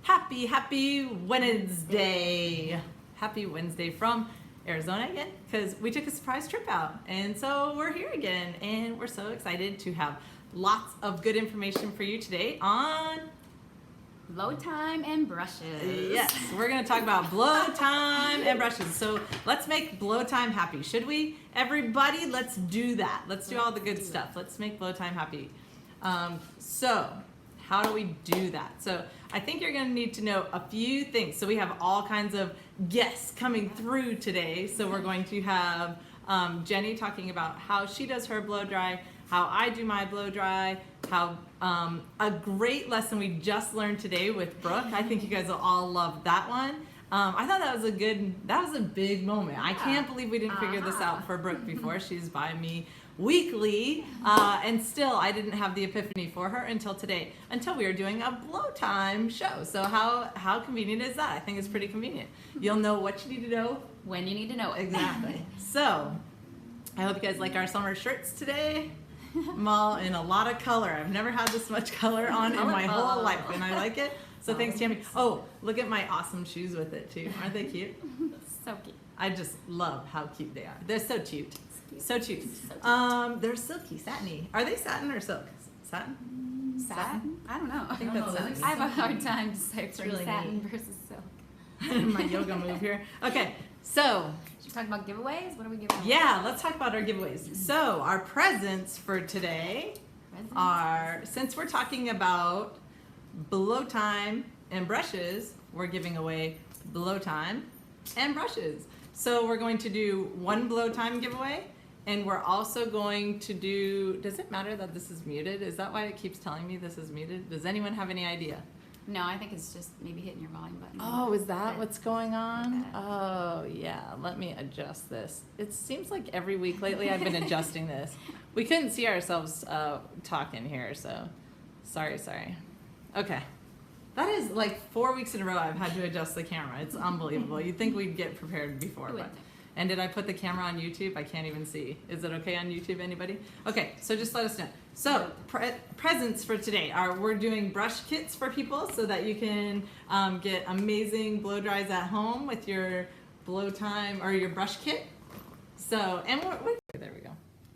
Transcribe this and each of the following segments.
Happy Wednesday. Happy Wednesday from Arizona again, because we took a surprise trip out. And so we're here again, and we're so excited to have lots of good information for you today on BlowTYME and Brushes. Yes, we're going to talk about BlowTYME and Brushes. So let's make BlowTYME happy. Should we? Everybody, let's do that. Let's do all the good stuff. Let's make BlowTYME happy. So how do we do that? So I think you're going to need to know a few things. So we have all kinds of guests coming through today. So we're going to have Jenny talking about how she does her blow dry, how I do my blow dry, how a great lesson we just learned today with Brooke. I think you guys will all love that one. I thought that was a big moment. I can't believe we didn't figure this out for Brooke before. She's by me weekly, and still I didn't have the epiphany for her until today, until we were doing a BlowTYME show. So how convenient is that? I think it's pretty convenient. You'll know what you need to know when you need to know it. Exactly. So I hope you guys like our summer shirts today. I'm all in a lot of color. I've never had this much color on in my whole life, and I like it. So thanks, Tammy. Oh, look at my awesome shoes with it too. Aren't they cute? So cute. I just love how cute they are. They're so cute. So cute. They're silky, satiny. Are they satin or silk? Satin? Satin? I don't know. I think that's satin. I have a hard time deciphering really satin neat. versus silk. My yoga move here. Okay, so Should we talk about giveaways? What are we giving away? yeah, let's talk about our giveaways. So our presents for today are, since we're talking about BlowTYME and Brushes, we're giving away BlowTYME and Brushes. So we're going to do one BlowTYME giveaway, and we're also going to do, does it matter that this is muted? Is that why it keeps telling me this is muted? Does anyone have any idea? No, I think it's just maybe hitting your volume button. Oh, is that what's going on? Oh, yeah. Let me adjust this. It seems like every week lately I've been adjusting this. We couldn't see ourselves talking here, so sorry. Okay. That is like 4 weeks in a row I've had to adjust the camera. It's unbelievable. You'd think we'd get prepared before. But. And did I put the camera on YouTube? I can't even see. Is it okay on YouTube, anybody? Okay, so just let us know. So presents for today are, we're doing brush kits for people so that you can get amazing blow dries at home with your BlowTYME or your brush kit. So, and there we go.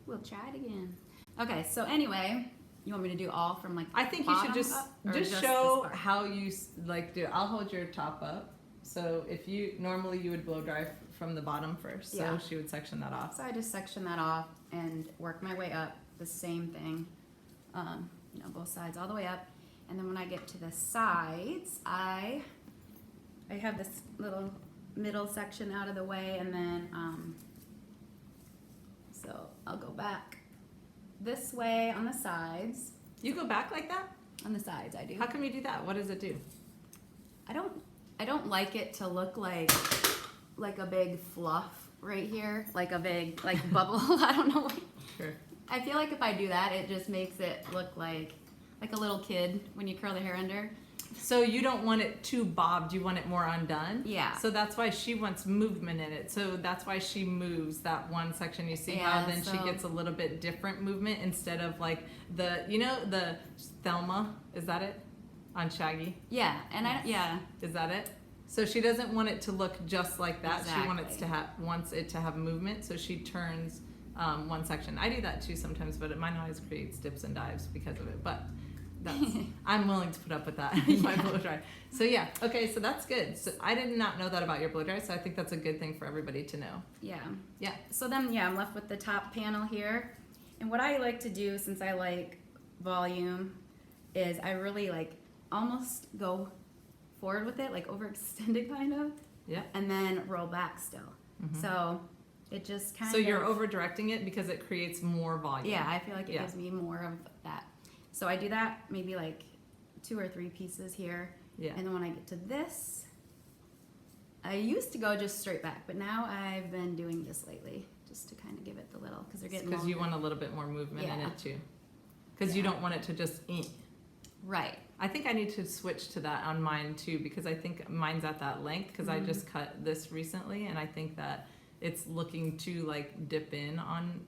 We'll try it again. Okay, so anyway, you want me to do all from like I think you should just show how you like do. I'll hold your top up. So if you normally you would blow dry from the bottom first, so she would section that off. So I just section that off and work my way up the same thing, both sides all the way up, and then when I get to the sides, I have this little middle section out of the way, and then so I'll go back this way on the sides. You go back like that? On the sides, I do. How come you do that? What does it do? I don't like it to look like a big fluff right here, like a big bubble. I don't know. Sure. I feel like if I do that, it just makes it look like a little kid when you curl the hair under. So you don't want it too bobbed, you want it more undone? Yeah. So that's why she wants movement in it. So that's why she moves that one section. You see how then she gets a little bit different movement instead of like the Thelma, is that it? On Shaggy? Yeah, and Is that it? So she doesn't want it to look just like that. Exactly. She wants it to have movement, so she turns one section. I do that too sometimes, but mine always creates dips and dives because of it. But I'm willing to put up with that in my blow dry. So yeah, okay, so that's good. So I did not know that about your blow dry, so I think that's a good thing for everybody to know. Yeah. Yeah. So then, I'm left with the top panel here, and what I like to do, since I like volume, is I really almost go forward with it, like overextend it kind of. Yeah. And then roll back still. Mm-hmm. So it just kind of. So you're over directing it because it creates more volume. Yeah, I feel like it gives me more of that. So I do that maybe like 2 or 3 pieces here. Yeah. And then when I get to this, I used to go just straight back, but now I've been doing this lately just to kind of give it the little, because they're getting longer. Because you want a little bit more movement in it too. Because you don't want it to just Right. I think I need to switch to that on mine too, because I think mine's at that length, because I just cut this recently, and I think that it's looking to dip in on,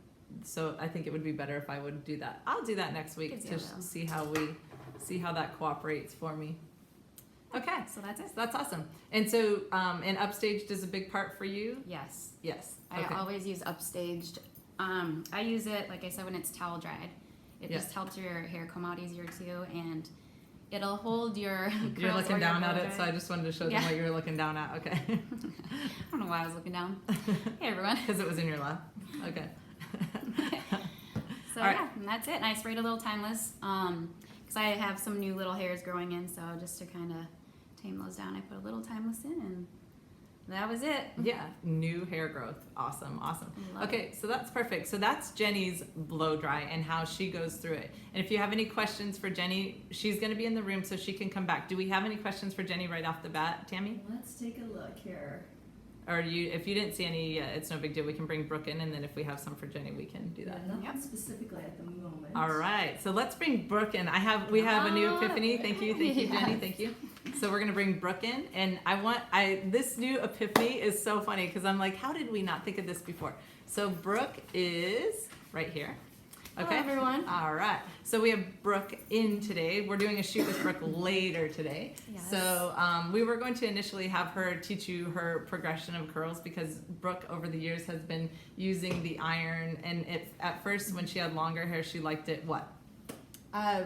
so I think it would be better if I would do that. I'll do that next week to see how that cooperates for me. Okay. So that's it. So that's awesome. And so, and upstaged is a big part for you? Yes. Yes. I always use upstaged. I use it, like I said, when it's towel dried. It just helps your hair come out easier too, and it'll hold your curls. You're looking down at it, dry. so I just wanted to show them what you were looking down at. Okay. I don't know why I was looking down. Hey everyone. Because it was in your lap. Okay. So yeah, and that's it. And I sprayed a little Timeless because I have some new little hairs growing in, so just to kind of tame those down, I put a little Timeless in, and that was it. Yeah, new hair growth. Awesome, awesome. Love Okay, so that's perfect. So that's Jenny's blow dry and how she goes through it. And if you have any questions for Jenny, she's going to be in the room so she can come back. Do we have any questions for Jenny right off the bat, Tammy? Let's take a look here. Or if you didn't see any, it's no big deal. We can bring Brooke in, and then if we have some for Jenny, we can do that. Yeah, nothing specifically at the moment. All right, so let's bring Brooke in. We have a new epiphany. Thank you, Jenny. Yes. Thank you. So we're gonna bring Brooke in, and this new epiphany is so funny because I'm like, how did we not think of this before? So Brooke is right here. Okay. Hello, everyone. All right. So we have Brooke in today. We're doing a shoot with Brooke later today. Yes. So we were going to initially have her teach you her progression of curls because Brooke over the years has been using the iron, and at first when she had longer hair, she liked it what?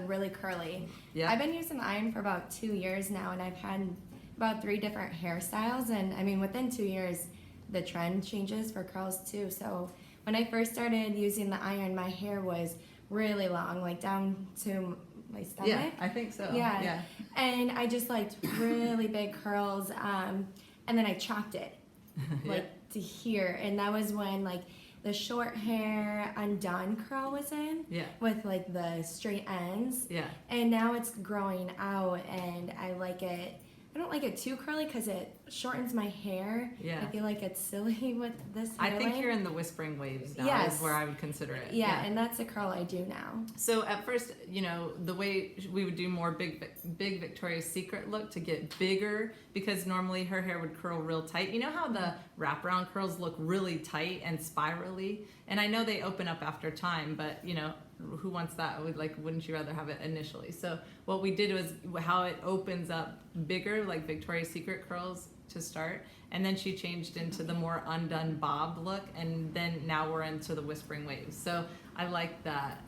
Really curly. Yeah. I've been using the iron for about 2 years now, and I've had about 3 different hairstyles, and I mean within 2 years the trend changes for curls too. So when I first started using the iron, my hair was really long, like down to my stomach. Yeah, I think so. Yeah. And I just liked really big curls, and then I chopped it like to here, and that was when like the short hair undone curl was in, with like the straight ends. Yeah. And now it's growing out, and I like it. I don't like it too curly because it shortens my hair. Yeah. I feel like it's silly with this hair I think length. you're in the whispering waves now. Yes. Is where I would consider it. Yeah, and that's a curl I do now. So at first, the way we would do more big Victoria's Secret look to get bigger, because normally her hair would curl real tight. You know how the wraparound curls look really tight and spirally? And I know they open up after time, but who wants that? Wouldn't you rather have it initially? So what we did was how it opens up bigger, like Victoria's Secret curls to start, and then she changed into the more undone bob look, and then now we're into the whispering waves. So I like that.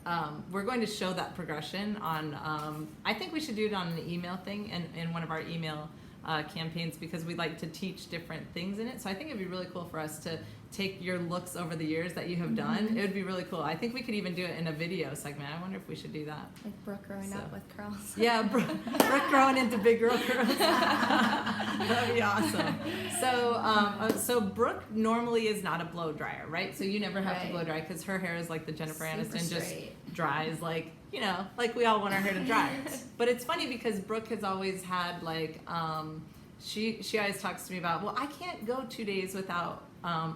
We're going to show that progression on, I think we should do it on an email thing and in one of our email campaigns, because we like to teach different things in it. So I think it'd be really cool for us to take your looks over the years that you have done. It would be really cool. I think we could even do it in a video segment. I wonder if we should do that. Like Brooke growing up with curls. Yeah, Brooke growing into big girl curls. That'd be awesome. So Brooke normally is not a blow dryer, right? So you never have to blow dry because her hair is like the Jennifer Aniston, just dries like we all want our hair to dry. But it's funny because Brooke has always had she always talks to me about, well, I can't go 2 days without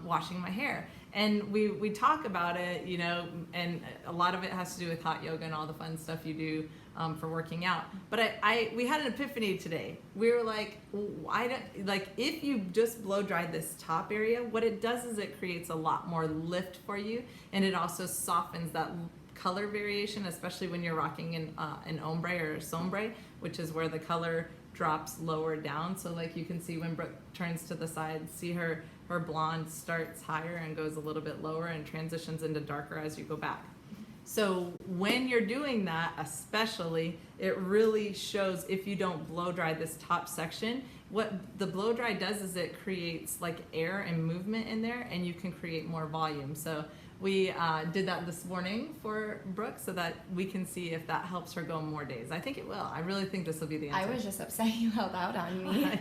washing my hair. And we talk about it, and a lot of it has to do with hot yoga and all the fun stuff you do for working out. But we had an epiphany today. We were like, if you just blow dry this top area, what it does is it creates a lot more lift for you, and it also softens that color variation, especially when you're rocking an ombre or a sombre, which is where the color drops lower down. So like you can see when Brooke turns to the side, see her blonde starts higher and goes a little bit lower and transitions into darker as you go back. So when you're doing that, especially, it really shows if you don't blow dry this top section. What the blow dry does is it creates like air and movement in there, and you can create more volume. So we did that this morning for Brooke so that we can see if that helps her go more days. I think it will. I really think this will be the answer. I was just upset you held out on me. I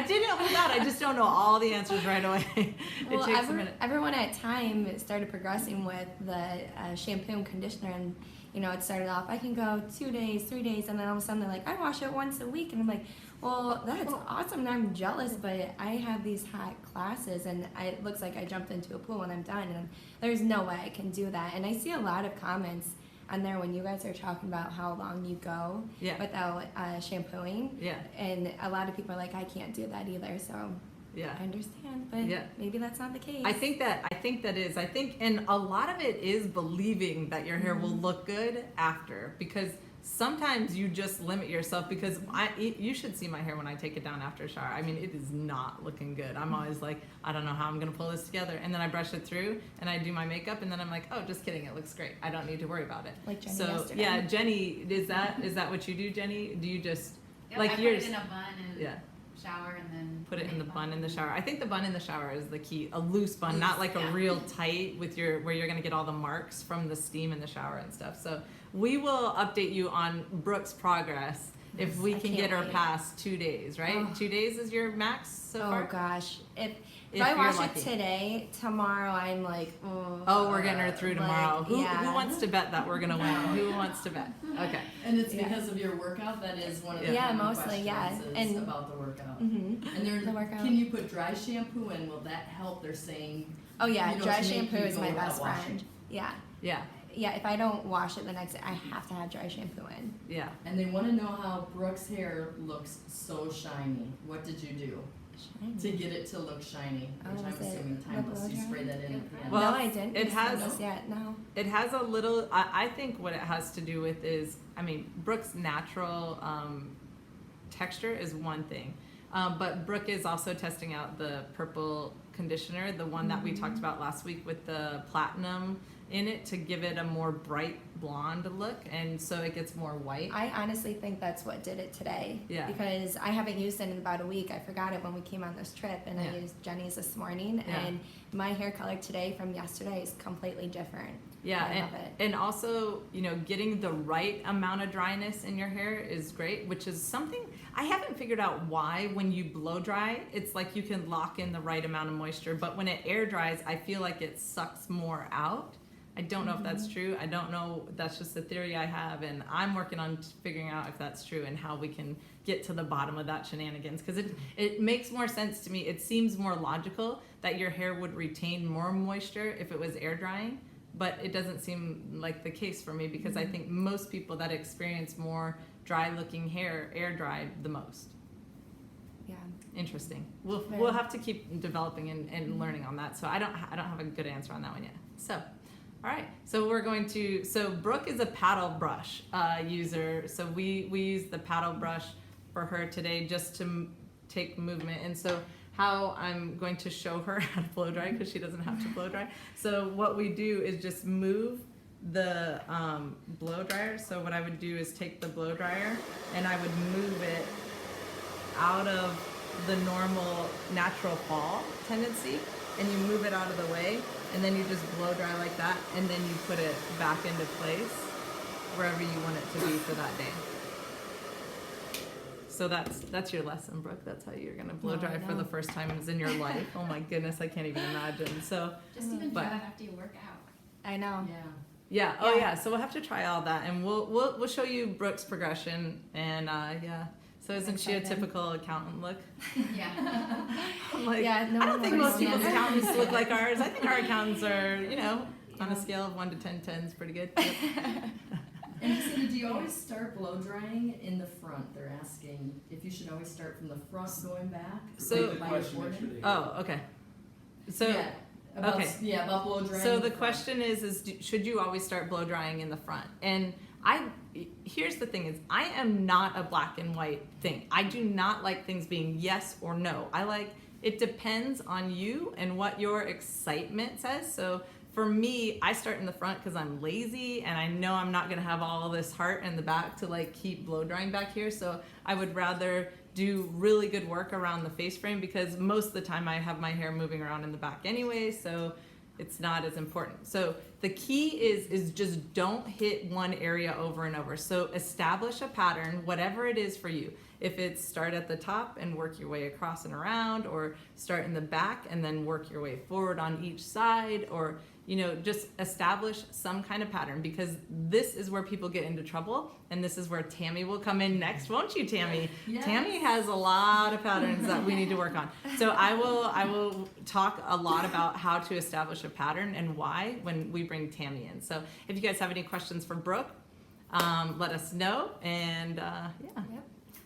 didn't hold out. I just don't know all the answers right away. Well, it takes a minute. everyone at time started progressing with the shampoo and conditioner, and it started off, I can go 2 days, 3 days, and then all of a sudden they're like, I wash it once a week, and I'm like, well, that's awesome, and I'm jealous, but I have these hot classes, and it looks like I jumped into a pool when I'm done, and there's no way I can do that. And I see a lot of comments on there when you guys are talking about how long you go without shampooing, and a lot of people are like, I can't do that either, so I understand, but maybe that's not the case. I think that is. And a lot of it is believing that your hair will look good after, because sometimes you just limit yourself because you should see my hair when I take it down after a shower. I mean, it is not looking good. I'm always like, I don't know how I'm gonna pull this together. And then I brush it through and I do my makeup and then I'm like, oh, just kidding, it looks great. I don't need to worry about it. Like Jenny so yesterday. yeah, Jenny, is that what you do, Jenny? Do you just Yep, like I yours? put it in a bun and Yeah. shower and then Put it in the make bun in the shower. I think the bun in the shower is the key. A loose bun, not like a yeah. real tight with where you're gonna get all the marks from the steam in the shower and stuff. So we will update you on Brooke's progress if we I can can't get her wait. past 2 days, right? Oh. 2 days is your max so Oh far? gosh, if If I you're wash lucky. it today, tomorrow I'm like, Oh, we're getting her through like, tomorrow. Who yeah. wants to bet that we're gonna win? Who wants to bet? Okay. And it's Yeah. because of your workout. That is one of the Yeah, common mostly, yeah. questions And- about the workout. Mhm. And there's, The workout. can you put dry shampoo in? Will that help? They're saying. Oh yeah, you know, dry to make shampoo you is go my without best washing. friend. Yeah, Yeah. yeah. If I don't wash it the next day, I have to have dry shampoo in. Yeah. And they want to know how Brooke's hair looks so shiny. What did you do to get it to look shiny? Which I'm was it assuming the timeless. You blow spray that in at the end. Well, no, I didn't. it use has- this yet. No. It has a little, I think what it has to do with is, I mean, Brooke's natural texture is one thing. But Brooke is also testing out the purple conditioner, the one that we talked about last week with the platinum in it to give it a more bright blonde look. And so it gets more white. I honestly think that's what did it today. Yeah. Because I haven't used it in about a week. I forgot it when we came on this trip, and Yeah. I used Jenny's this morning, Yeah. and my hair color today from yesterday is completely different. Yeah, I love it. and also, you know, getting the right amount of dryness in your hair is great, which is something I haven't figured out why when you blow dry, it's like you can lock in the right amount of moisture, but when it air dries, I feel like it sucks more out. I don't know if that's true. I don't know. That's just a theory I have, and I'm working on figuring out if that's true and how we can get to the bottom of that shenanigans, because it makes more sense to me. It seems more logical that your hair would retain more moisture if it was air drying. But it doesn't seem like the case for me because I think most people that experience more dry looking hair air dry the most. Yeah. Interesting. We'll have to keep developing and learning on that. So I don't have a good answer on that one yet. So, all right. So we're going to. So Brooke is a paddle brush user. So we use the paddle brush for her today just to take movement. And so how I'm going to show her how to blow dry because she doesn't have to blow dry. So what we do is just move the blow dryer. So what I would do is take the blow dryer and I would move it out of the normal natural fall tendency, and you move it out of the way, and then you just blow dry like that, and then you put it back into place wherever you want it to be for that day. So that's your lesson, Brooke. That's how you're gonna blow No, dry I for the know. first time in your life. Oh my goodness, I can't even imagine. So Just even But- try that after you work out. I know. Yeah. yeah, oh Yeah. yeah. So we'll have to try all that, and we'll show you Brooke's progression, and yeah. So isn't she a excited. typical accountant look? Yeah. I'm like, Yeah, no I don't one think most knows. people's Yeah. accountants look like ours. I think our accountants are, you know, on a scale of 1 to 10, 10 is pretty good. And Cindy, do you always start blow drying in the front? They're asking if you should always start from the front going back. So- Repeat the by question, your make sure forehead? they hear. Oh, okay. So yeah, about, okay. Yeah, about blow drying. So in the front. question is should you always start blow drying in the front? And here's the thing is I am not a black and white thing. I do not like things being yes or no. I like it depends on you and what your excitement says. So for me, I start in the front because I'm lazy and I know I'm not gonna have all this heart in the back to like keep blow drying back here. So I would rather do really good work around the face frame because most of the time I have my hair moving around in the back anyway, so it's not as important. So the key is just don't hit one area over and over. So establish a pattern, whatever it is for you. If it's start at the top and work your way across and around, or start in the back and then work your way forward on each side, or you know, just establish some kind of pattern because this is where people get into trouble, and this is where Tammy will come in next, won't you, Tammy? Yes. Tammy has a lot of patterns that we need to work on. So I will talk a lot about how to establish a pattern and why when we bring Tammy in. So if you guys have any questions for Brooke, let us know, and yeah. Yep.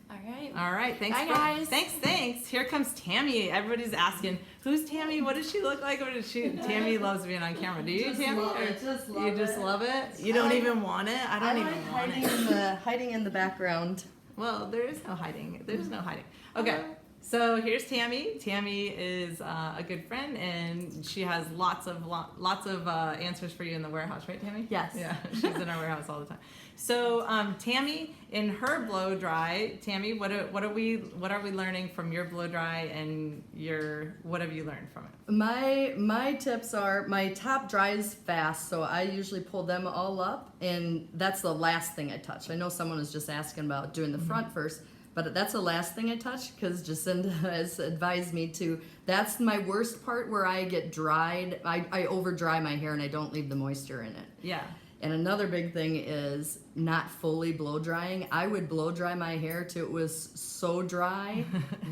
All right. Thanks, Bye, Brooke. guys. Thanks. Here comes Tammy. Everybody's asking, who's Tammy? What does she look like? What does she? Tammy loves being on camera. Do you, Just Tammy? love Or it, just love you just it. love it? You don't even want it? I don't even want it. hiding in the background. Well, there is no hiding. There's no hiding. Okay. So here's Tammy. Tammy is a good friend, and she has lots of answers for you in the warehouse, right, Tammy? Yes. Yeah, she's in our warehouse all the time. So Tammy, in her blow dry, Tammy, what are we learning from your blow dry, and what have you learned from it? My tips are, my top dries fast, so I usually pull them all up, and that's the last thing I touch. I know someone was just asking about doing the front first, but that's the last thing I touch, because Jacinda has advised me to. That's my worst part, where I get dried. I over dry my hair and I don't leave the moisture in it. Yeah. And another big thing is not fully blow drying. I would blow dry my hair till it was so dry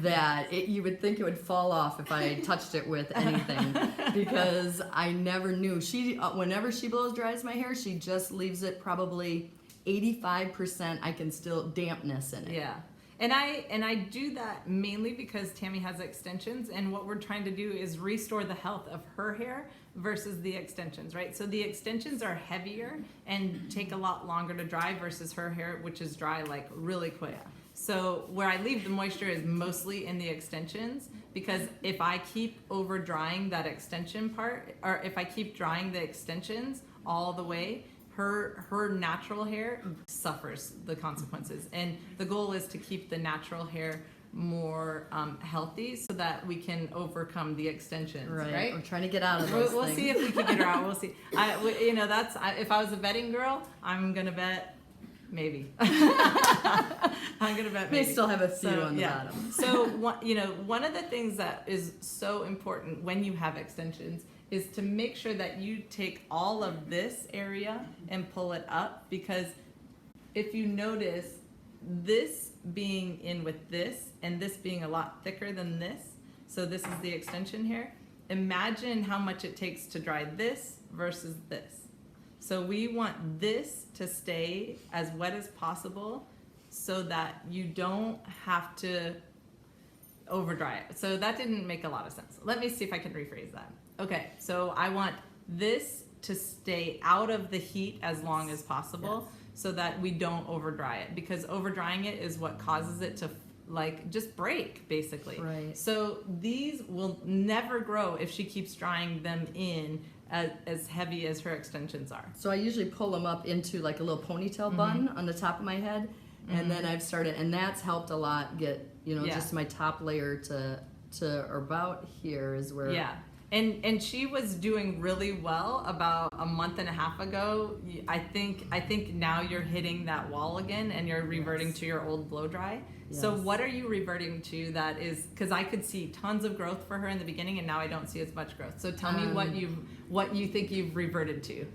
that you would think it would fall off if I touched it with anything, because I never knew. Whenever she blows dries my hair, she just leaves it probably 85%. I can still dampness in it. Yeah. And I do that mainly because Tammy has extensions, and what we're trying to do is restore the health of her hair versus the extensions, right? So the extensions are heavier and take a lot longer to dry versus her hair, which is dry like really quick. So where I leave the moisture is mostly in the extensions, because if I keep over drying that extension part, or if I keep drying the extensions all the way, her natural hair suffers the consequences. And the goal is to keep the natural hair more healthy, so that we can overcome the extensions, right? I'm trying to get out of those We'll things. see if we can get her out. We'll see. If I was a betting girl, I'm gonna bet maybe. I'm gonna bet maybe. They still have a few on the yeah. bottom. So one of the things that is so important when you have extensions is to make sure that you take all of this area and pull it up, because if you notice this being in with this and this being a lot thicker than this, so this is the extension here, imagine how much it takes to dry this versus this. So we want this to stay as wet as possible so that you don't have to over dry it. So that didn't make a lot of sense. Let me see if I can rephrase that. Okay, so I want this to stay out of the heat as long as possible, so that we don't over dry it, because over drying it is what causes it to just break, basically. Right. So these will never grow if she keeps drying them in as heavy as her extensions are. So I usually pull them up into like a little ponytail bun on the top of my head, and then I've started, and that's helped a lot get, just my top layer to about here is where. Yeah. And she was doing really well about a month and a half ago. I think now you're hitting that wall again, and you're reverting to your old blow dry. Yes. So what are you reverting to that is, because I could see tons of growth for her in the beginning, and now I don't see as much growth. So tell me what you think you've reverted to.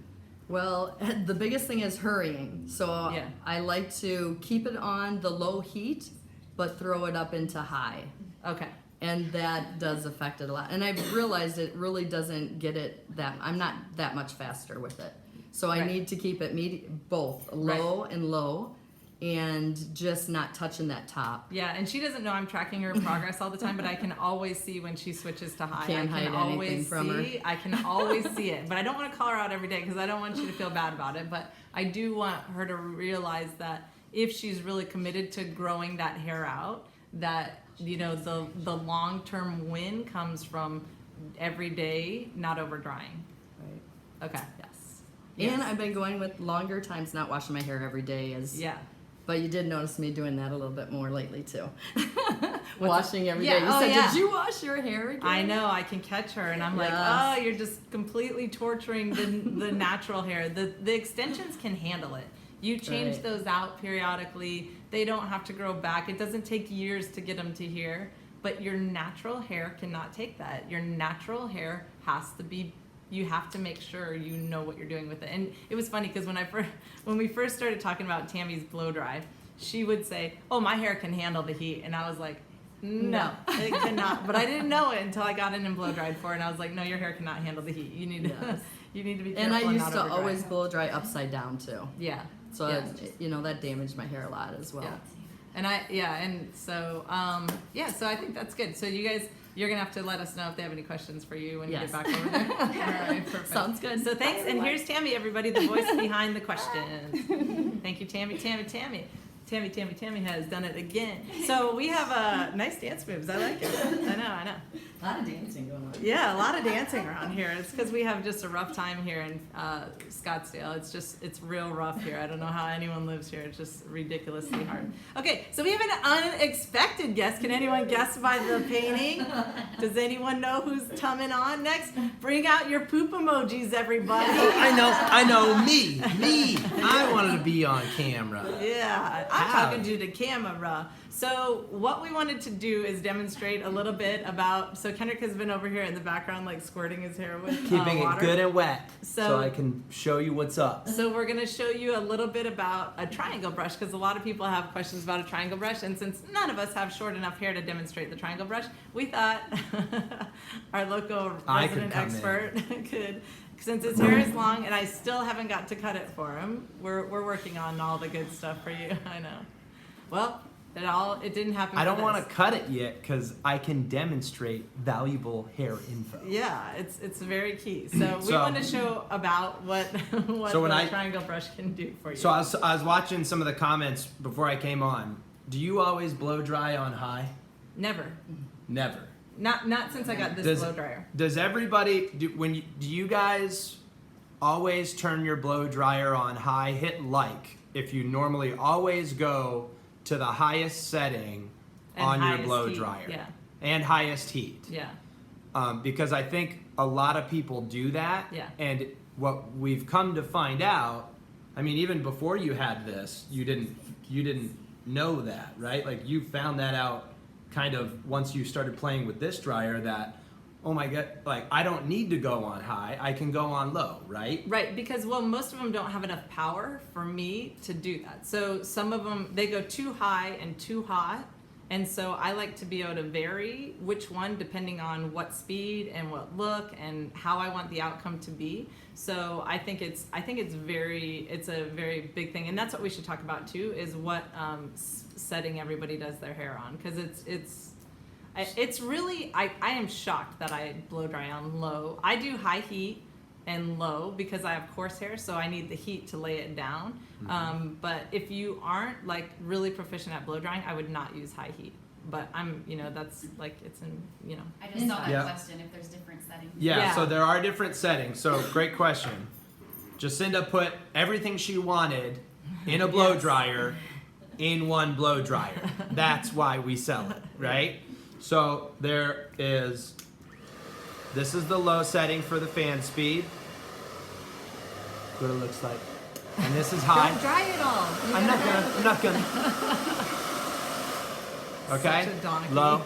Well, the biggest thing is hurrying. So Yeah. I like to keep it on the low heat, but throw it up into high. Okay. And that does affect it a lot. And I've realized it really doesn't get it I'm not that much faster with it. So I Right. need to keep it both low and low, and just not touching that top. Yeah, and she doesn't know I'm tracking her progress all the time, but I can always see when she switches to high. Can't I can hide always anything from her. I can always see it, but I don't want to call her out every day because I don't want you to feel bad about it. But I do want her to realize that if she's really committed to growing that hair out, that the long-term win comes from every day not over drying. Right. Okay. Yes. Yes. And I've been going with longer times, not washing my hair every day. Yeah. But you did notice me doing that a little bit more lately too. What's Washing every day. Yeah, You oh, said, yeah. did you wash your hair again? I know, I can catch her, and I'm like, Yes. oh, you're just completely torturing the natural hair. The extensions can handle it. You change Right. those out periodically. They don't have to grow back. It doesn't take years to get them to here, but your natural hair cannot take that. Your natural hair has to be, you have to make sure you know what you're doing with it. And it was funny because when we first started talking about Tammy's blow dry, she would say, oh, my hair can handle the heat. And I was like, no, it cannot. But I didn't know it until I got in and blow dried for it. And I was like, no, your hair cannot handle the heat. You need to, Yes. you need to be And careful. I used not to overdry. always blow dry upside down too. Yeah. So Yeah. that damaged my hair a lot as well. Yeah. And so I think that's good. So you guys, you're gonna have to let us know if they have any questions for you when you get back over there. All right, perfect. Sounds good. So thanks, and here's Tammy, everybody, the voice behind the questions. Thank you, Tammy. Tammy has done it again. So we have nice dance moves. I like it. I know. A lot of dancing going on. Yeah, a lot of dancing around here. It's because we have just a rough time here in Scottsdale. It's real rough here. I don't know how anyone lives here. It's just ridiculously hard. Okay, so we have an unexpected guest. Can anyone guess by the painting? Does anyone know who's coming on next? Bring out your poop emojis, everybody. I know, me. I wanted to be on camera. Yeah, I'm talking to the camera. So what we wanted to do is demonstrate a little bit about, so Kendrick has been over here in the background like squirting his hair with Keeping water. it good and wet So- so I can show you what's up. So we're going to show you a little bit about a triangle brush because a lot of people have questions about a triangle brush, and since none of us have short enough hair to demonstrate the triangle brush, we thought our local I could resident come expert could, since his hair is long and I still haven't got to cut it for him. We're working on all the good stuff for you. I know. Well, it didn't happen. I for don't want this. to cut it yet because I can demonstrate valuable hair info. Yeah, it's very key. So we So- want to show about what So when the I- triangle brush can do for you. So I was watching some of the comments before I came on. Do you always blow dry on high? Never. Never. Not since I got this blow dryer. Does everybody do you guys always turn your blow dryer on high? Hit like if you normally always go to the highest setting And on your highest blow heat, dryer. yeah. And highest heat. Yeah. Because I think a lot of people do that. Yeah. And what we've come to find out, I mean, even before you had this, you didn't know that, right? Like you found that out kind of once you started playing with this dryer that, oh my God, like I don't need to go on high, I can go on low, right? Right, because most of them don't have enough power for me to do that. So some of them, they go too high and too hot. And so I like to be able to vary which one depending on what speed and what look and how I want the outcome to be. So I think it's a very big thing, and that's what we should talk about too, is what setting everybody does their hair on, because it's really I am shocked that I blow dry on low. I do high heat and low because I have coarse hair, so I need the heat to lay it down. But if you aren't like really proficient at blow drying, I would not use high heat. But that's like it's in. I just saw that Yeah. question if there's different settings. Yeah, so there are different settings. So great question. Jacinda put everything she wanted in a blow dryer in one blow dryer. That's why we sell it, right? So this is the low setting for the fan speed. What it looks like. And this is high. Don't dry it all. I'm not gonna. Okay? Such a donkey. Low.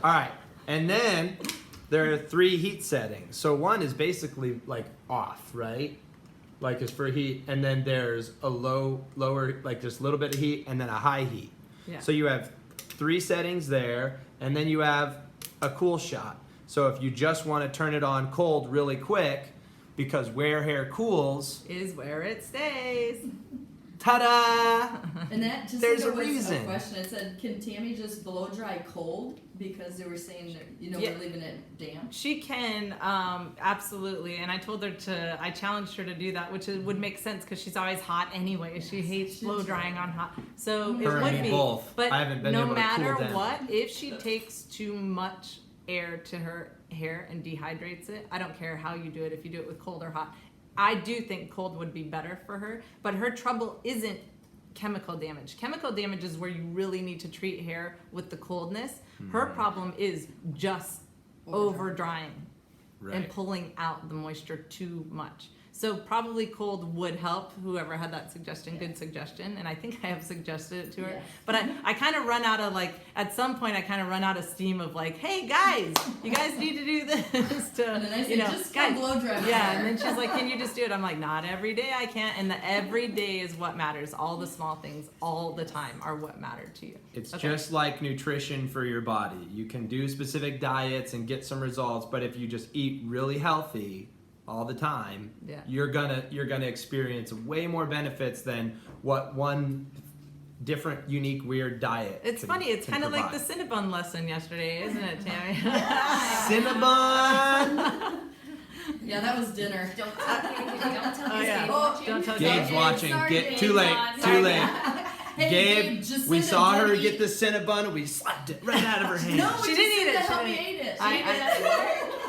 Alright. And then there are 3 heat settings. So one is basically like off, right? Like it's for heat. And then there's a lower, like just a little bit of heat, and then a high heat. Yeah. So you have 3 settings there, and then you have a cool shot. So if you just want to turn it on cold really quick, because where hair cools, Is where it stays. ta-da! And that just There's there a was reason. a question. It said, "Can Tammy just blow dry cold?" Because they were saying that Yeah. we're leaving it damp. She can, absolutely, and I told her I challenged her to do that, which would make sense because she's always hot anyway. She hates blow drying on hot, so it Her and would me be. both. But I haven't been no able to cool matter down. what, if she takes too much air to her hair and dehydrates it, I don't care how you do it. If you do it with cold or hot, I do think cold would be better for her. But her trouble isn't chemical damage. Chemical damage is where you really need to treat hair with the coldness. Her problem is just over drying and Right. pulling out the moisture too much. So probably cold would help. Whoever had that suggestion, good suggestion, and I think I have suggested it to her. Yes. But I kind of run out of at some point I kind of run out of steam of hey guys, you guys need to do this to And then I said, "Just come guys." blow dry my Yeah, hair." and then she's like, "Can you just do it?" I'm like, "Not every day I can't." And the every day is what matters. All the small things, all the time, are what matter to you. It's Okay. just like nutrition for your body. You can do specific diets and get some results, but if you just eat really healthy all the time, Yeah. you're gonna experience way more benefits than what one different, unique, weird diet. It's can- funny. It's can kind of like the provide. Cinnabon lesson yesterday, isn't it, Tammy? Cinnabon. Yeah, that was dinner. Don't tell Gabe. Don't tell Oh, yeah. Gabe watching. Don't tell Gabe's Gabe. watching. Sorry, Get Gabe. too late. Sorry. Too late. Hey, Gabe, Jacinda we saw her didn't get eat- the Cinnabon and we slapped it right out of her hand. No, She didn't eat it. Jacinda helped She me didn't. eat it.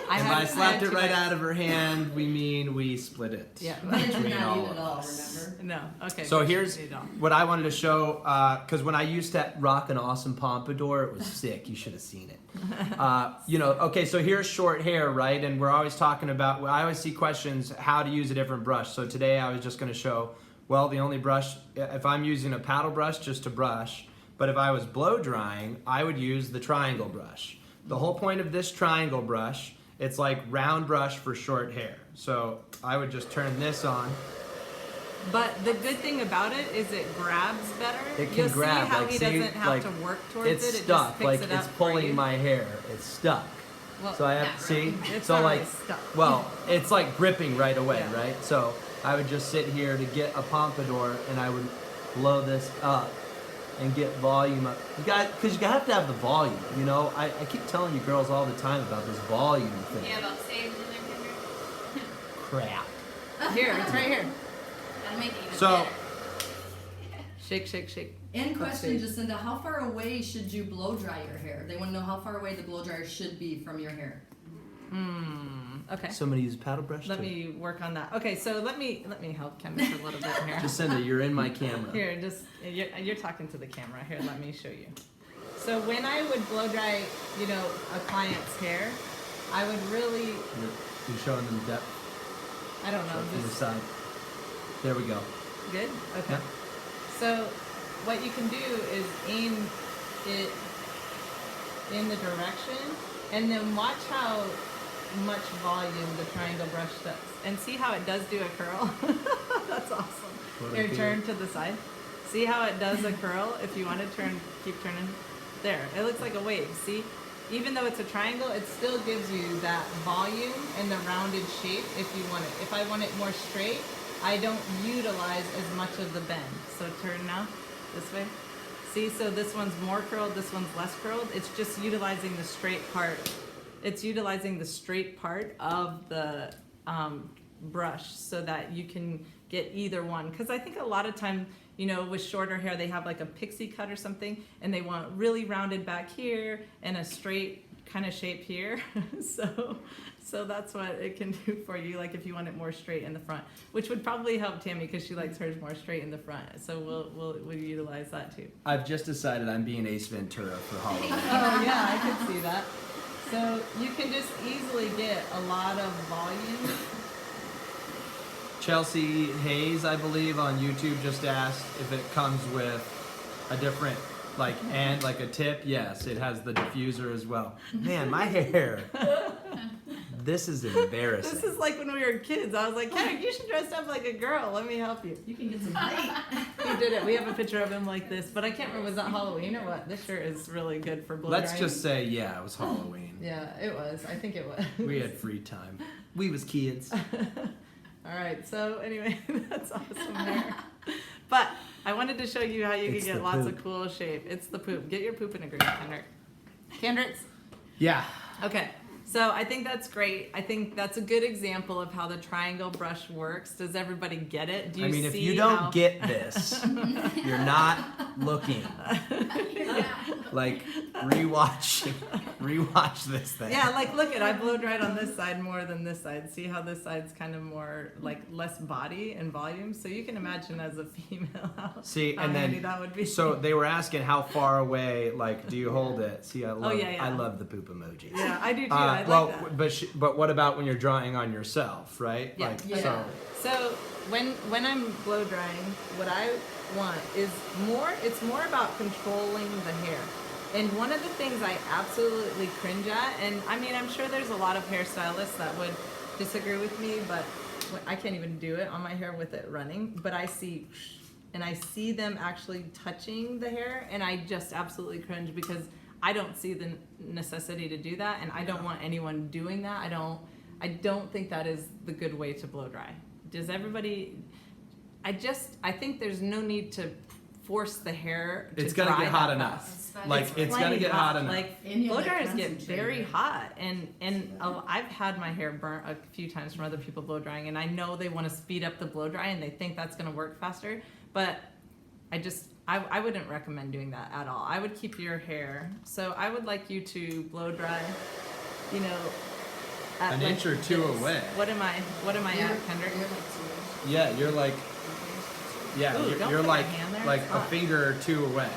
I And had by slapped two it right bites. out of her hand, we mean we split it. Yeah. But I did between not all eat of it all, us. remember? No. Okay. So but she here's didn't eat it all. what I wanted to show, because when I used to rock an awesome pompadour, it was sick. You should have seen it. Okay, so here's short hair, right? And we're always talking about, I always see questions, how to use a different brush. So today I was just going to show, well, the only brush, if I'm using a paddle brush just to brush, but if I was blow drying, I would use the triangle brush. The whole point of this triangle brush, it's like round brush for short hair. So I would just turn this on. But the good thing about it is it grabs better. It can You'll grab, see how like, he see, doesn't have like, to work towards It's it. It stuck, just picks like it it's up for pulling you. my hair. It's stuck. Well, So I have to see. it's So not like, really stuck. well, it's like gripping right away, Yeah. right? So I would just sit here to get a pompadour, and I would blow this up and get volume up. Because you have to have the volume. You know, I keep telling you girls all the time about this volume thing. Yeah, about saved in their finger. Crap. Here, it's right here. That'll make it even So- better. Shake, shake, shake. And Let's question, see. Jacinda, how far away should you blow dry your hair? They want to know how far away the blow dryer should be from your hair. Okay. Somebody use a paddle brush. Let too. me work on that. Okay, so let me help Kim just a little bit here. Jacinda, you're in my camera. Here, just you're talking to the camera. Here, let me show you. So when I would blow dry, a client's hair, I would really, You're showing them depth I don't know, from the just side. There we go. good. Okay. Yeah. So what you can do is aim it in the direction, and then watch how much volume the triangle brush does, and see how it does do a curl. That's awesome. What Here, I do. turn to the side. See how it does a curl? If you want to turn, keep turning. There, it looks like a wave. See, even though it's a triangle, it still gives you that volume and the rounded shape if you want it. If I want it more straight, I don't utilize as much of the bend. So turn now, this way. See, so this one's more curled, this one's less curled. It's just utilizing the straight part. It's utilizing the straight part of the brush so that you can get either one. Because I think a lot of time, with shorter hair, they have like a pixie cut or something, and they want really rounded back here and a straight kind of shape here. So that's what it can do for you, like if you want it more straight in the front, which would probably help Tammy because she likes hers more straight in the front. So we'll utilize that too. I've just decided I'm being Ace Ventura for Halloween. Oh yeah, I could see that. So you can just easily get a lot of volume. Chelsea Hayes, I believe, on YouTube just asked if it comes with a different, and like a tip. Yes, it has the diffuser as well. Man, my hair. This is embarrassing. This is like when we were kids. I was like, Kendrick, you should dress up like a girl. Let me help you. You can get some bait. He did it. We have a picture of him like this, but I can't remember, was that Halloween or what? This shirt is really good for blow Let's drying. just say, yeah, it was Halloween. Yeah, it was. I think it was. We had free time. We was kids. All right. So anyway, that's awesome hair. But I wanted to show you how you It's can the get lots poop. of cool shape. It's the poop. Get your poop in a group, Kendrick. Kendricks? Yeah. Okay. So I think that's great. I think that's a good example of how the triangle brush works. Does everybody get it? Do you I mean, see if you don't how... get this, you're not looking. Like, rewatch this thing. Yeah, like look at, I blow dried on this side more than this side. See how this side's kind of more like less body and volume. So you can imagine as a female how, See, how and handy then that would be. so they were asking how far away, do you hold it? See, I love, yeah, yeah. I love the poop emojis. Yeah, I do too. I like well, that. but what about when you're drawing on yourself, right? Yeah. So So when I'm blow drying, what I want is it's more about controlling the hair. And one of the things I absolutely cringe at, and I mean, I'm sure there's a lot of hairstylists that would disagree with me, but I can't even do it on my hair with it running, but I see them actually touching the hair, and I just absolutely cringe because I don't see the necessity to do that, and I don't want anyone doing that. I don't think that is the good way to blow dry. Does everybody? I think there's no need to force the hair to It's gonna dry get hot that enough. fast. Like it's gonna Plenty get hot enough. Like And you blow have that dryers get very concentrated. hot, and I've had my hair burnt a few times from other people blow drying, and I know they want to speed up the blow dry and they think that's gonna work faster, but I wouldn't recommend doing that at all. I would keep your hair. So I would like you to blow dry, you know, at An like inch or two this. away. What am I at, Kendrick? You're like 2 inches. Yeah, you're like, yeah, Ooh, you're, don't you're put like your hand there, like it's a hot. finger or two away.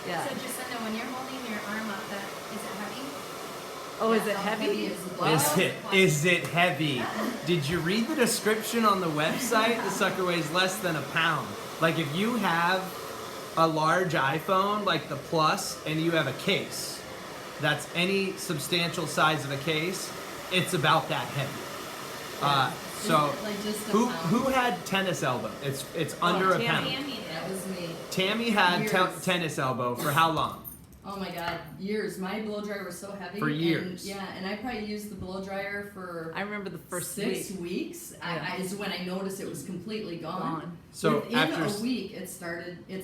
Yeah. So Jacinda, when you're holding your arm up, is it heavy? Oh, is it How heavy? heavy is the blow? Is it heavy? Did you read the description on the website? The sucker weighs less than a pound. Like if you have a large iPhone, like the Plus, and you have a case that's any substantial size of a case, it's about that heavy. So Like just a who pound. had tennis elbow? It's under a Tammy. pound. Tammy did. That was me. Tammy had Years. tennis elbow for how long? Oh my god, years. My blow dryer was so heavy. For years. And, yeah, and I probably used the blow dryer for I remember the first 6 week. weeks. Yeah. Is when I noticed it was completely gone. So Within after a week, it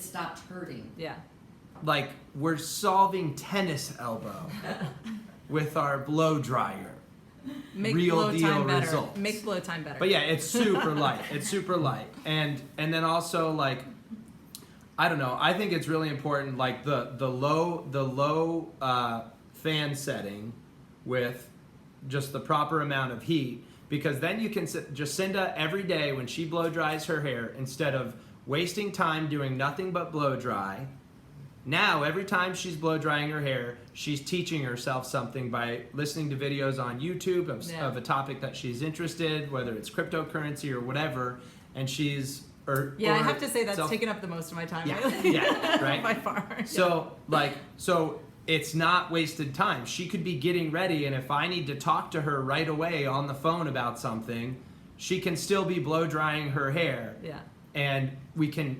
stopped hurting. Yeah. like we're solving tennis elbow with our blow dryer. Make Real blow deal time better. results. Make blow time better. But yeah, it's super light. It's super light. And then also like I don't know. I think it's really important like the low fan setting with just the proper amount of heat, because then you can Jacinda every day when she blow dries her hair, instead of wasting time doing nothing but blow dry, now every time she's blow drying her hair, she's teaching herself something by listening to videos on YouTube of a topic that she's interested, whether it's cryptocurrency or whatever, and she's I have to say that's taken up the most of my time. Yeah, lately. yeah, right. By far. So so it's not wasted time. She could be getting ready, and if I need to talk to her right away on the phone about something, she can still be blow drying her hair. Yeah. And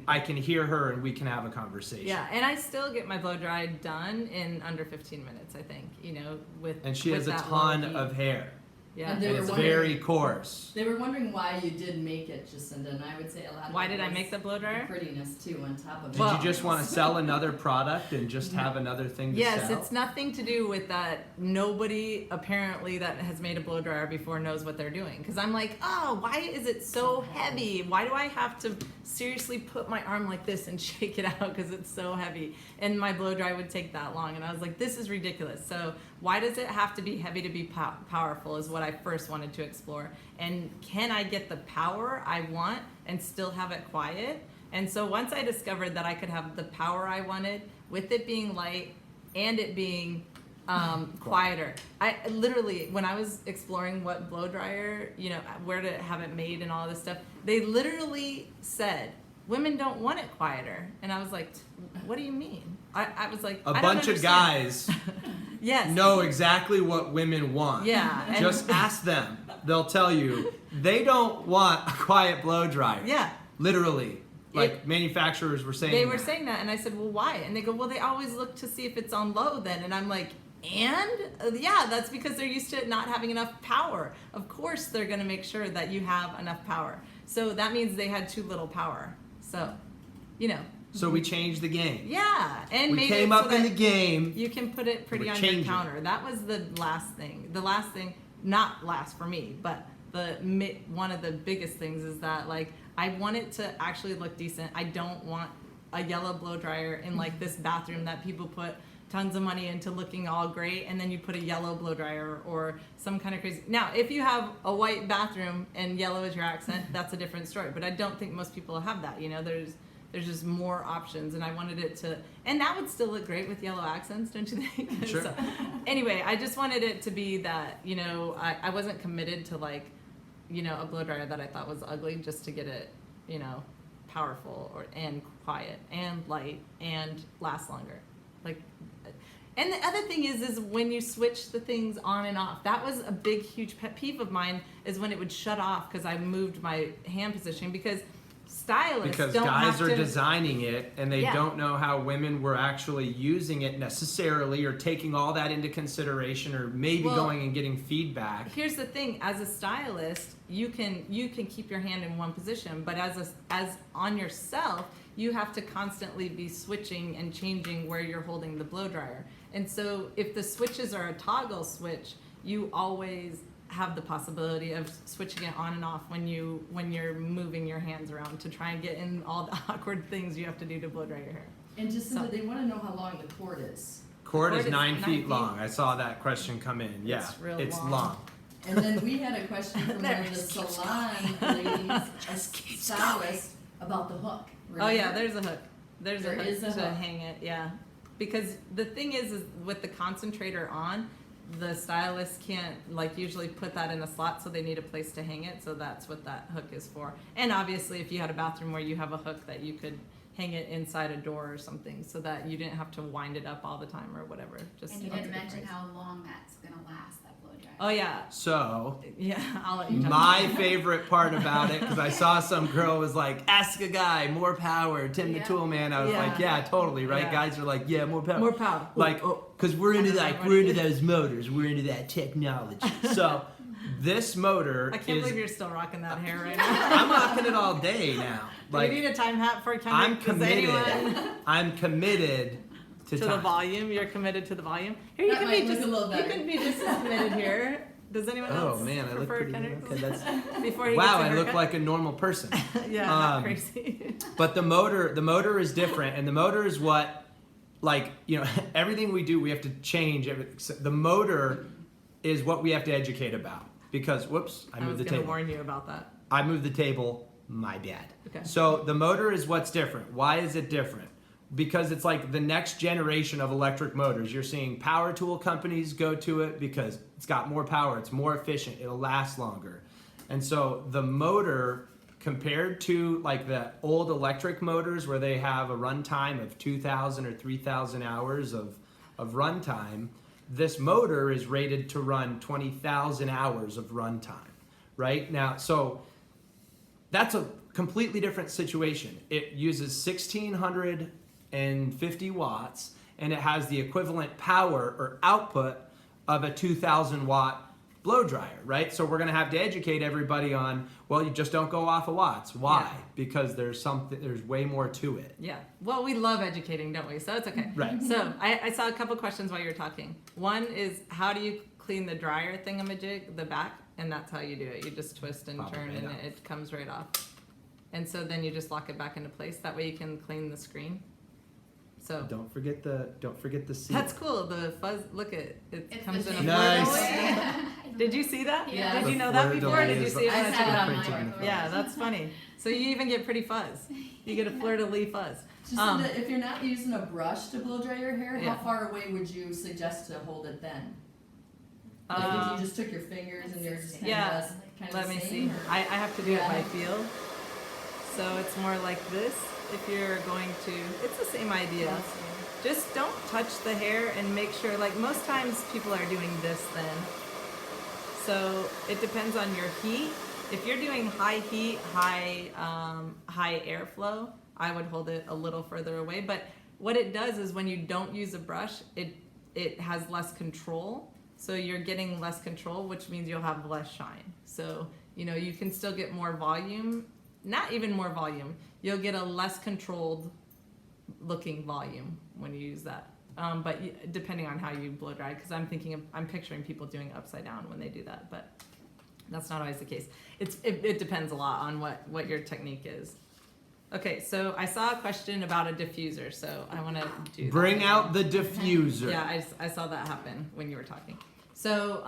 I can hear her and we can have a conversation. Yeah, and I still get my blow dry done in under 15 minutes, I think, you know, with And she with has a that low ton heat. of hair. Yeah. And they And were it's wondering- very coarse. They were wondering why you did make it, Jacinda, and I would say a lot of Why it did I was make the blow dryer? the prettiness too on top of it. Did Well- you just want to sell another product and just have another thing to Yes, sell? it's nothing to do with that. Nobody apparently that has made a blow dryer before knows what they're doing. Because I'm like, oh, why is it so heavy? Why do I have to seriously put my arm like this and shake it out because it's so heavy? And my blow dry would take that long. And I was like, this is ridiculous. So why does it have to be heavy to be powerful is what I first wanted to explore. And can I get the power I want and still have it quiet? And so once I discovered that I could have the power I wanted with it being light and it being quieter. I literally, when I was exploring what blow dryer, you know, where to have it made and all this stuff, they literally said, women don't want it quieter. And I was like, what do you mean? I was like, A I don't bunch of understand. guys Yes. know exactly what women want. Yeah. And Just ask them. They'll tell you they don't want a quiet blow dryer. yeah. Literally. Like manufacturers were saying They were that. saying that, and I said, well, why? And they go, well, they always look to see if it's on low then. And I'm like, and? Yeah, that's because they're used to it not having enough power. Of course they're going to make sure that you have enough power. So that means they had too little power. So, you know. So we changed the game. Yeah. And We made came it so up in that the game. you can put it pretty We're on changing. your counter. That was the last thing. The last thing, not last for me, but one of the biggest things is that like I want it to actually look decent. I don't want a yellow blow dryer in like this bathroom that people put tons of money into looking all great, and then you put a yellow blow dryer or some kind of crazy. Now, if you have a white bathroom and yellow is your accent, that's a different story. But I don't think most people have that. You know, there's just more options, and I wanted it to, and that would still look great with yellow accents, don't you think? Sure. So, anyway, I just wanted it to be that, you know, I wasn't committed to like, you know, a blow dryer that I thought was ugly just to get it, you know, powerful and quiet and light and last longer. Like, and the other thing is when you switch the things on and off. That was a big, huge pet peeve of mine, is when it would shut off because I moved my hand positioning, because stylists Because don't guys have are to, designing it and they Yeah. don't know how women were actually using it necessarily, or taking all that into consideration, or maybe Well, going and getting feedback. Here's the thing: as a stylist, you can keep your hand in one position, but as on yourself, you have to constantly be switching and changing where you're holding the blow dryer. And so if the switches are a toggle switch, you always have the possibility of switching it on and off when you're moving your hands around to try and get in all the awkward things you have to do to blow dry your hair. And Jacinta, they want to know how long the cord is. Cord is 9 9 feet feet. long. I saw that question come in. Yeah, It's real it's long. long. And then we had a question from one of the salon ladies, a stylist, about the hook. Oh yeah, Remember? there's a hook. There's There a hook is a to hook. hang it, yeah. Because the thing is with the concentrator on, the stylist can't like usually put that in a slot, so they need a place to hang it. So that's what that hook is for. And obviously, if you had a bathroom where you have a hook that you could hang it inside a door or something, so that you didn't have to wind it up all the time or whatever. Just And you up didn't to the mention price. how long that's gonna last, that blow dryer. Oh yeah, So yeah. I'll let you talk. my favorite part about it, because I saw some girl was like, "Ask a guy, more power." Tim the Yeah. Tool Man. I was Yeah. like, "Yeah, totally, right?" Yeah. Guys are like, "Yeah, more power." More power. Like, because we're into those motors. We're into that technology. So this motor I can't is. believe you're still rocking that hair right now. I'm rocking it all day now. Do Like you need a time hat for Kendrick? I'm Does committed. anyone- I'm committed to to the time. volume. You're committed to the volume. Here, you That can might be look just a little you better. can be just as committed here. Does anyone Oh else man, I look prefer pretty good. Kendrick's? Okay, that's Before he wow. gets a I look haircut? like a normal person. Yeah, not um, crazy. But the motor is different, and the motor is what, like, you know, everything we do, we have to change. The motor is what we have to educate about because, whoops, I I was moved the gonna table. warn you about that. I moved the table. My bad. Okay. So the motor is what's different. Why is it different? Because it's like the next generation of electric motors. You're seeing power tool companies go to it because it's got more power, it's more efficient, it'll last longer. And so the motor, compared to like the old electric motors where they have a runtime of 2,000 or 3,000 hours of runtime, this motor is rated to run 20,000 hours of runtime, right? Now, so that's a completely different situation. It uses 1,650 watts, and it has the equivalent power or output of a 2,000 watt blow dryer, right? So we're gonna have to educate everybody on, well, you just don't go off of watts. Why? Yeah. Because there's way more to it. Yeah. Well, we love educating, don't we? So it's okay. Right. So I saw a couple questions while you were talking. One is, how do you clean the dryer thingamajig, the back? And that's how you do it. You just twist and Pop it turn, right and off. it comes right off. And so then you just lock it back into place. That way you can clean the screen. So Don't forget the seal. that's cool. The fuzz. Look at it. It It's comes the in a same Nice. fleur-de-lis. Did you see that? Yeah. Did The you know that before? Or did you see it? I when I saw took it it on off? my Printed. record. Yeah, that's funny. So you even get pretty fuzz. You get a fleur-de-lis fuzz. Jacinta, if you're not using a brush to blow dry your hair, Yeah. how far away would you suggest to hold it then? Like if you just took your fingers and you're just kind yeah. of kind Let of me the see. same, or- I have to do it Yeah. by feel. So it's more like this. If you're going to, it's the same idea. Just don't touch the hair and make sure, like most times people are doing this then. So it depends on your heat. If you're doing high heat, high airflow, I would hold it a little further away. But what it does is when you don't use a brush, it has less control. So you're getting less control, which means you'll have less shine. So, you know, you can still get more volume, not even more volume. You'll get a less controlled looking volume when you use that. But depending on how you blow dry, because I'm picturing people doing it upside down when they do that, but that's not always the case. It depends a lot on what your technique is. Okay, so I saw a question about a diffuser, so I want to do Bring that. out the diffuser. Yeah, I saw that happen when you were talking. So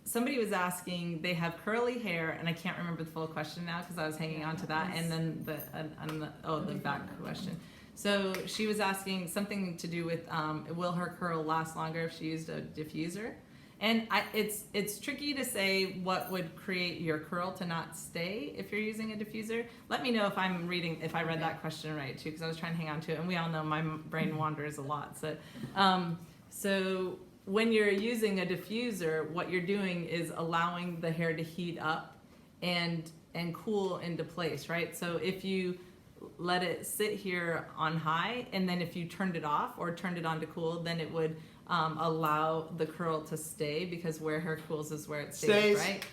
somebody was asking, they have curly hair, and I can't remember the full question now because I was hanging on to that, and then the back question. So she was asking something to do with will her curl last longer if she used a diffuser? And it's tricky to say what would create your curl to not stay if you're using a diffuser. Let me know if I read that question right too, because I was trying to hang on to it, and we all know my brain wanders a lot. So when you're using a diffuser, what you're doing is allowing the hair to heat up and cool into place, right? So if you let it sit here on high, and then if you turned it off or turned it on to cool, then it would allow the curl to stay, because where hair cools is where it stays, Stays. right?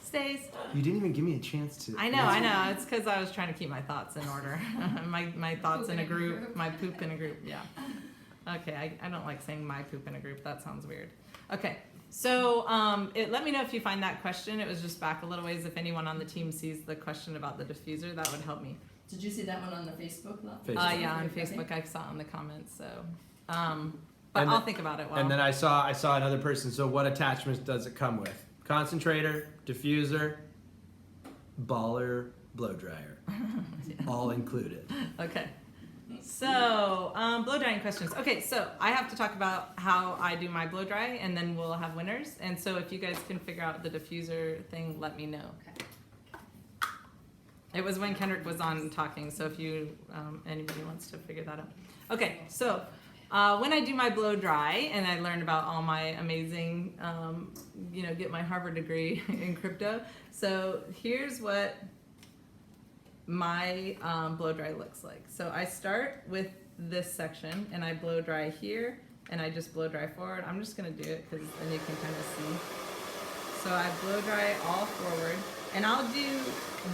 Stace. You didn't even give me a chance to. I know. It's because I was trying to keep my thoughts in order. my thoughts in a group, my poop in a group. Yeah. Okay, I don't like saying my poop in a group. That sounds weird. Okay, so let me know if you find that question. It was just back a little ways. If anyone on the team sees the question about the diffuser, that would help me. Did you see that one on the Facebook? Yeah, on Facebook. I saw it in the comments. So, but I'll think about it. And then I saw another person. So what attachments does it come with? Concentrator, diffuser, baller, blow dryer, all included. Okay. So, blow drying questions. Okay, so I have to talk about how I do my blow dry, and then we'll have winners. And so, if you guys can figure out the diffuser thing, let me know. Okay. It was when Kendrick was on talking. So, if you anybody wants to figure that out. Okay, so when I do my blow dry, and I learned about all my amazing, get my Harvard degree in crypto. So here's what my blow dry looks like. So I start with this section and I blow dry here and I just blow dry forward. I'm just gonna do it because then you can kind of see. So I blow dry all forward and I'll do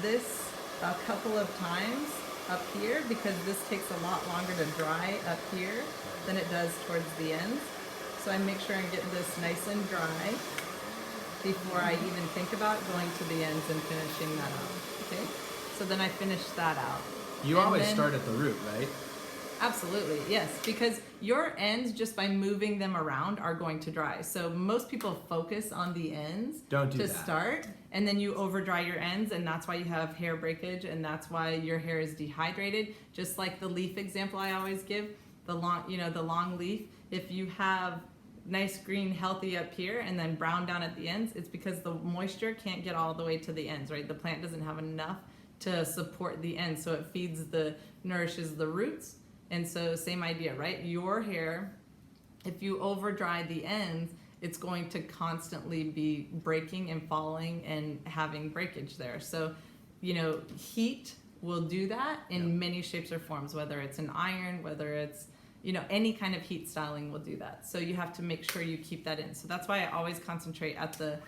this a couple of times up here because this takes a lot longer to dry up here than it does towards the ends. So I make sure I get this nice and dry before I even think about going to the ends and finishing that out, okay? So then I finish that out. You always start at the root, right? Absolutely, yes, because your ends, just by moving them around, are going to dry. So most people focus on the ends to start, and then you over dry your ends, and that's why you have hair breakage, and that's why your hair is dehydrated. Just like the leaf example I always give, the long leaf. If you have nice green healthy up here and then brown down at the ends, it's because the moisture can't get all the way to the ends, right? The plant doesn't have enough to support the ends, so it nourishes the roots. And so same idea, right? Your hair, if you over dry the ends, it's going to constantly be breaking and falling and having breakage there. So, heat will do that in many shapes or forms, whether it's an iron, whether it's any kind of heat styling will do that. So you have to make sure you keep that in. So that's why I always concentrate at the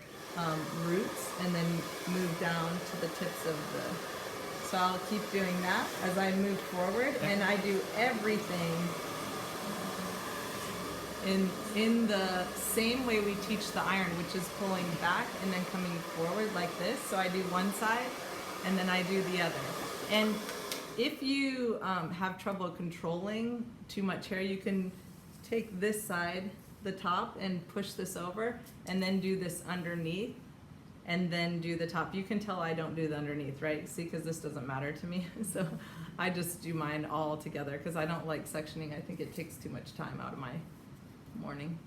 roots and then move down to the tips of the. So I'll keep doing that as I move forward, and I do everything in the same way we teach the iron, which is pulling back and then coming forward like this. So I do one side and then I do the other. And if you have trouble controlling too much hair, you can take this side, the top, and push this over and then do this underneath and then do the top. You can tell I don't do the underneath, right? See, because this doesn't matter to me. So I just do mine all together because I don't like sectioning. I think it takes too much time out of my morning.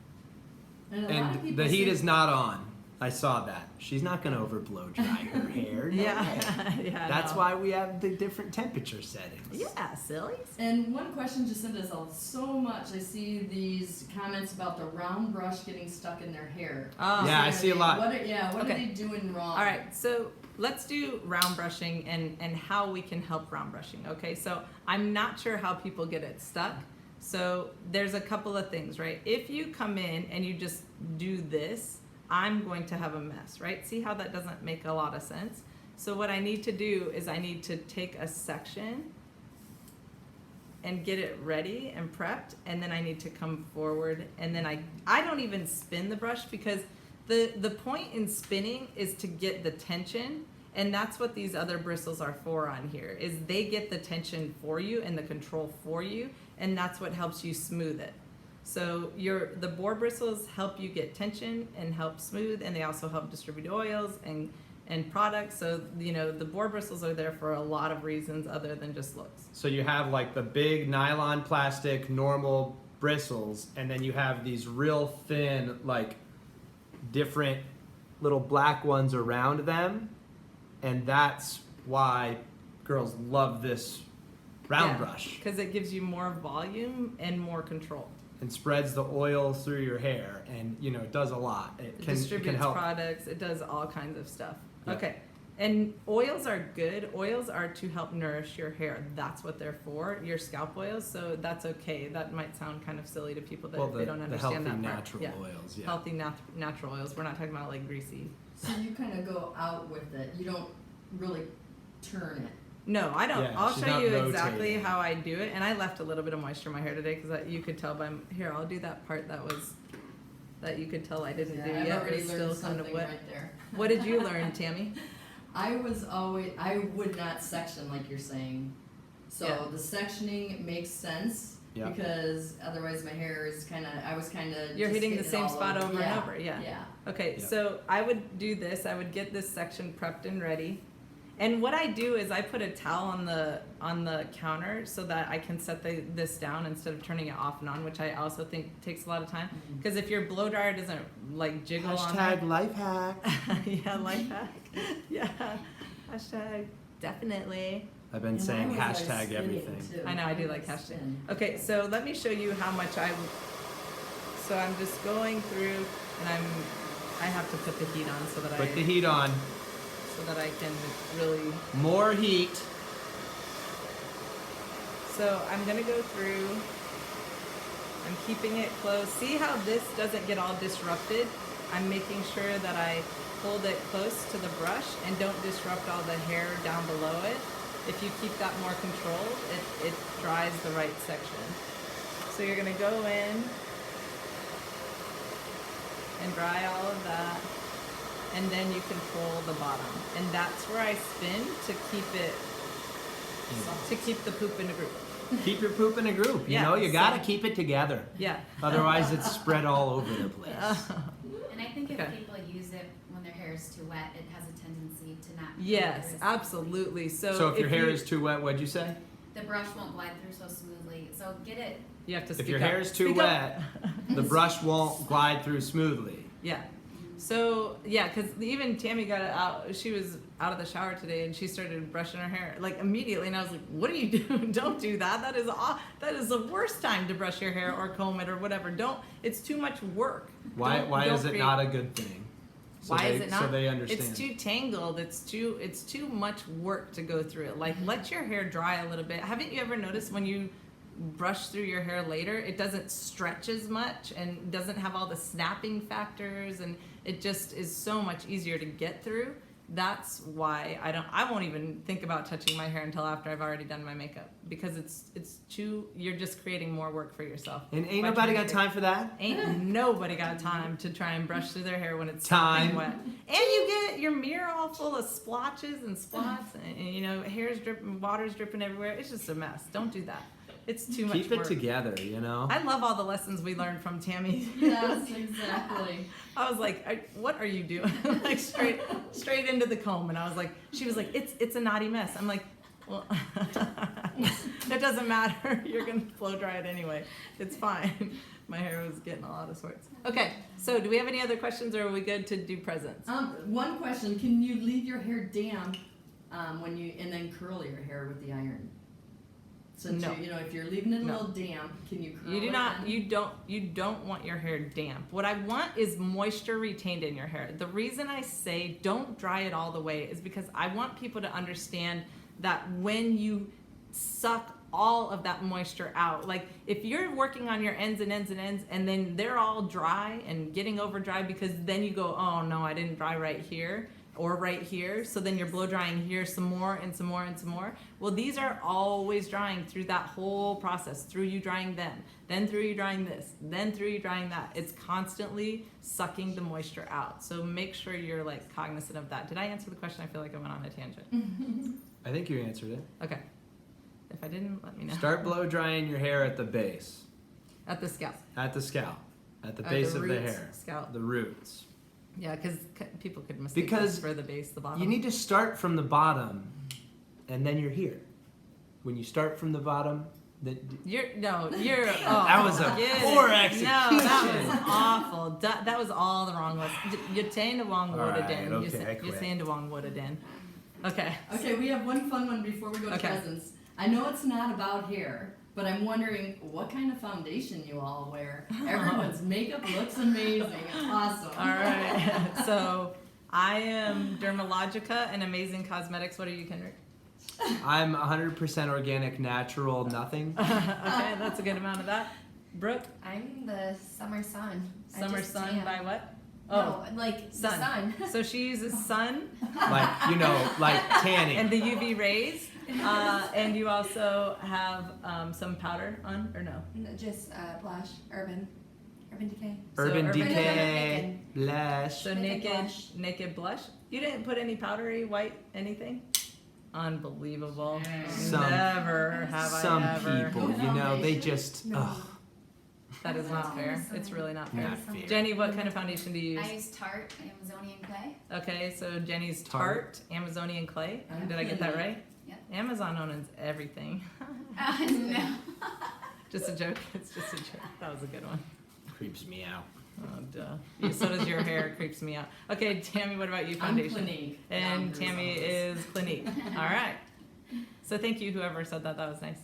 And the heat is not on. I saw that. She's not going to over blow dry her hair. No way. That's why we have the different temperature settings. Yeah, silly. And one question Jacinda's so much. I see these comments about the round brush getting stuck in their hair. Oh. Yeah, I see a lot. What are they doing wrong? All right, so let's do round brushing and how we can help round brushing. Okay, so I'm not sure how people get it stuck. So there's a couple of things, right? If you come in and you just do this, I'm going to have a mess, right? See how that doesn't make a lot of sense? So what I need to do is I need to take a section and get it ready and prepped, and then I need to come forward, and then I don't even spin the brush because the point in spinning is to get the tension, and that's what these other bristles are for on here, is they get the tension for you and the control for you, and that's what helps you smooth it. So the boar bristles help you get tension and help smooth, and they also help distribute oils and products. So the boar bristles are there for a lot of reasons other than just looks. So you have like the big nylon plastic normal bristles, and then you have these real thin like different little black ones around them, and that's why girls love this round brush. Because it gives you more volume and more control. And spreads the oil through your hair, and it does a lot. It distributes can help. products. It does all kinds of stuff. Yeah. Okay, and oils are good. Oils are to help nourish your hair. That's what they're for. Your scalp oils. So that's okay. That might sound kind of silly to people that they don't understand the healthy that part. natural oils. Yeah. Healthy natural oils. We're not talking about like greasy So you kind of go out with it. You don't really turn it. No, I don't. Yeah, I'll she's show not you exactly rotating. how I do it. And I left a little bit of moisture in my hair today because you could tell by here. I'll do that part that you could tell I didn't do I've yet. already It's learned still kind of something wet. right there. What did you learn, Tammy? I would not section like you're saying. So Yeah. the sectioning makes sense Yeah. because otherwise my hair is I was kind of. You're hitting the same spot over and over. Yeah. Yeah. Okay, Yeah. so I would do this. I would get this section prepped and ready. And what I do is I put a towel on the counter so that I can set this down instead of turning it off and on, which I also think takes a lot of time. Because if your blow dryer doesn't like jiggle on Hashtag life hack. yeah, life hack. Yeah. Hashtag definitely. I've been And saying mine was, hashtag spinning, everything. too. I know, I do Mine like was hashtag. spin. Okay, so let me show you how much so I'm just going through and I have to put the heat on so that Put the heat on. so that I can really. More heat. So I'm gonna go through. I'm keeping it close. See how this doesn't get all disrupted? I'm making sure that I hold it close to the brush and don't disrupt all the hair down below it. If you keep that more controlled, it dries the right section. So you're gonna go in and dry all of that. And then you control the bottom. And that's where I spin to keep the poop in a group. Keep your poop in a group. You Yeah, know, you gotta so- keep it together. Yeah. Otherwise, it's spread all over the place. And I think if Okay. people use it when their hair is too wet, it has a tendency to not. Yes, glide through as absolutely. So if your hair is too wet, what'd you say? smoothly. The brush won't glide through so smoothly. So get it. You have to speak If your up. hair is too Speak up. wet, the brush won't glide through smoothly. Yeah. So yeah, because even Tammy got it out. She was out of the shower today, and she started brushing her hair like immediately. And I was like, "What are you doing? Don't do that. That is the worst time to brush your hair or comb it or whatever. Don't. It's too much work. Why Don't is it create- not a good thing? So Why they, is it not? So they understand. It's too tangled. It's too much work to go through it. Like let your hair dry a little bit. Haven't you ever noticed when you brush through your hair later, it doesn't stretch as much and doesn't have all the snapping factors, and it just is so much easier to get through. That's why I won't even think about touching my hair until after I've already done my makeup, because you're just creating more work for yourself. And ain't by nobody trying got to- time for that. Ain't nobody got time to try and brush through their hair when it's Time. sopping wet. And you get your mirror all full of splotches and spots, and you know, hair's dripping, water's dripping everywhere. It's just a mess. Don't do that. It's too much Keep it work. together, you know. I love all the lessons we learned from Tammy. Yes, exactly. I was like, what are you doing? Like straight into the comb, and I was like, she was like, it's a naughty mess. I'm like, well, it doesn't matter. You're gonna blow dry it anyway. It's fine. My hair was getting a lot of sorts. Okay, so do we have any other questions, or are we good to do presents? One question: can you leave your hair damp and then curl your hair with the iron? Since No. if you're leaving it a No. little damp, can you curl You do it not. then? You don't want your hair damp. What I want is moisture retained in your hair. The reason I say don't dry it all the way is because I want people to understand that when you suck all of that moisture out, like if you're working on your ends and ends and ends, and then they're all dry and getting over dry, because then you go, oh no, I didn't dry right here or right here, so then you're blow drying here some more and some more and some more. Well, these are always drying through that whole process, through you drying them, then through you drying this, then through you drying that. It's constantly sucking the moisture out. So make sure you're like cognizant of that. Did I answer the question? I feel like I went on a tangent. I think you answered it. Okay. If I didn't, let me know. Start blow drying your hair at the base, At the scalp. at the scalp, at the At base the of the roots, hair, scalp. the roots. Yeah, because people could mistake Because this for the base, the bottom. You need to start from the bottom, and then you're here. When you start from the bottom, then That was a poor execution. No, that was awful. That was all the wrong ones. You're saying the wrong All would have right, done. okay, I You're quit. saying the wrong would have done. Okay. Okay, we have one fun one before we go to Okay. presents. I know it's not about hair, but I'm wondering what kind of foundation you all wear. Everyone's makeup looks amazing. It's awesome. All right. So I am Dermalogica and Amazing Cosmetics. What are you, Kendrick? I'm 100% organic, natural, nothing. Okay, that's a good amount of that. Brooke, I'm the Summer Sun. I Summer just Sun tan. by what? Oh, No, like the sun. sun. So she uses sun Like, like tanning. and the UV rays. And you also have some powder on, or no? Just blush, Urban Decay. Urban So Decay, blush. So naked blush. You didn't put any powdery white anything? Unbelievable. Some- Never have Some I ever. people, they just, ugh, That is not fair. It's really not fair. not fair. Jenny, what kind of foundation do you I use? use Tarte Amazonian clay. Okay, so Jenny's Tarte Amazonian clay. Did I get that right? Yep. Amazon owns everything. No. Just a joke. It's just a joke. That was a good one. creeps me out. Oh, duh. Yeah, so does your hair. It creeps me out. Okay, Tammy, what about you? I'm Foundation. Clinique. And Boundaries Tammy on this. is Clinique. All right. So thank you, whoever said that. That was nice.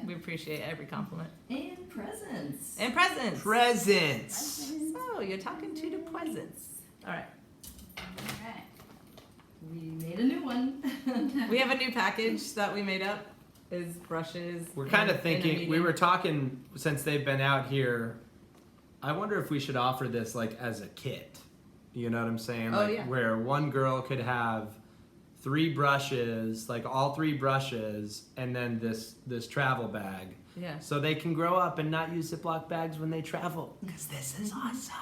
We appreciate every compliment. And presents. And presents. Presents. So you're talking to the presents. All right. Alright. We made a new one. We have a new package that we made up. Is brushes. We're kind and- of thinking, and a we were medium. talking since they've been out here. I wonder if we should offer this like as a kit. You know what I'm saying? Oh, Like yeah. where one girl could have 3 brushes, like all 3 brushes, and then this travel bag. Yeah. So they can grow up and not use Ziploc bags when they travel. Because this is awesome.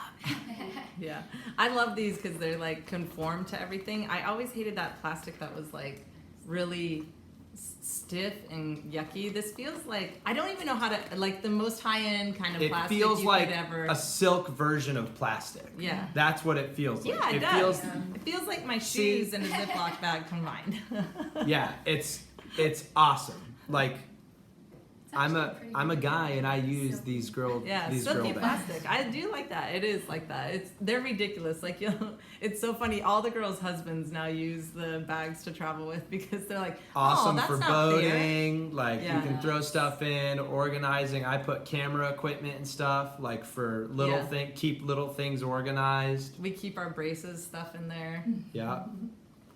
Yeah. I love these because they're like conform to everything. I always hated that plastic that was like really stiff and yucky. This feels like, I don't even know how to, like the most high-end kind of It plastic feels you like could ever. a silk version of plastic. Yeah. That's what it feels like. Yeah, it does. feels It feels like my See- shoes and a Ziploc bag combined. yeah, it's awesome. Like It's I'm actually a pretty guy good. and I use Silky. these girl Yeah, these silky girl bags. plastic. I do like that. It is like that. They're ridiculous. Like it's so funny. All the girls' husbands now use the bags to travel with because they're like, Awesome oh, that's for not fair. boating. Like Yeah. you can throw stuff in, organizing. I put camera equipment and stuff like for little Yeah. keep little things organized. We keep our braces stuff in there. Yeah.